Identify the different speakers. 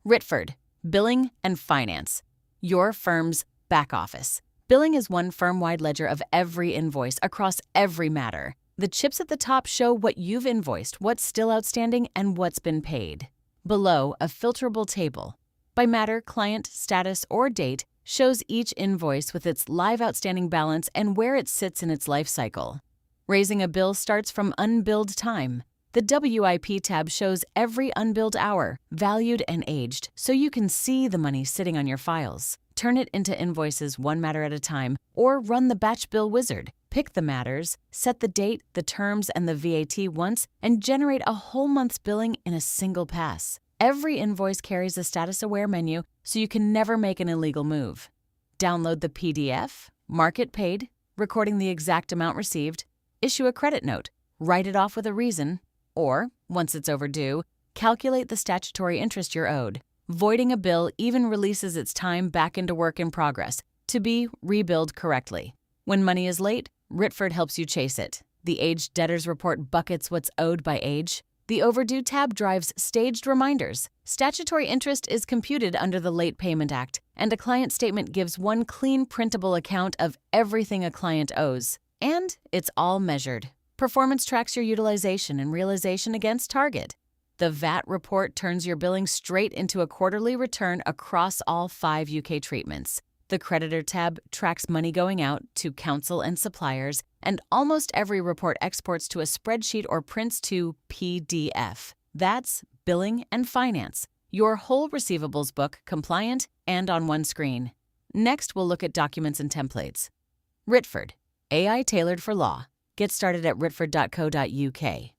Speaker 1: Writford, Billing and Finance, your firm's back office. Billing is one firm-wide ledger of every invoice across every matter. The chips at the top show what you've invoiced, what's still outstanding, and what's been paid. Below, a filterable table, by matter, client, status, or date, shows each invoice with its live outstanding balance and where it sits in its life cycle. Raising a bill starts from unbilled time. The WIP tab shows every unbilled hour, valued and aged, so you can see the money sitting on your files. Turn it into invoices one matter at a time, or run the batch bill wizard. Pick the matters, set the date, the terms, and the VAT once, and generate a whole month's billing in a single pass. Every invoice carries a status-aware menu, so you can never make an illegal move. Download the PDF, mark it paid, recording the exact amount received, issue a credit note, write it off with a reason, or, once it's overdue, calculate the statutory interest you're owed. Voiding a bill even releases its time back into work in progress to be rebilled correctly. When money is late, Writford helps you chase it. The Aged Debtors Report buckets what's owed by age. The Overdue tab drives staged reminders. Statutory interest is computed under the Late Payment Act, and a client statement gives one clean, printable account of everything a client owes. And it's all measured. Performance tracks your utilization and realization against target. The VAT report turns your billing straight into a quarterly return across all 5 UK treatments. The Creditor tab tracks money going out to counsel and suppliers, and almost every report exports to a spreadsheet or prints to PDF. That's Billing and Finance, your whole receivables book compliant and on one screen. Next, we'll look at documents and templates. Writford, AI tailored for law. Get started at writford.co.uk.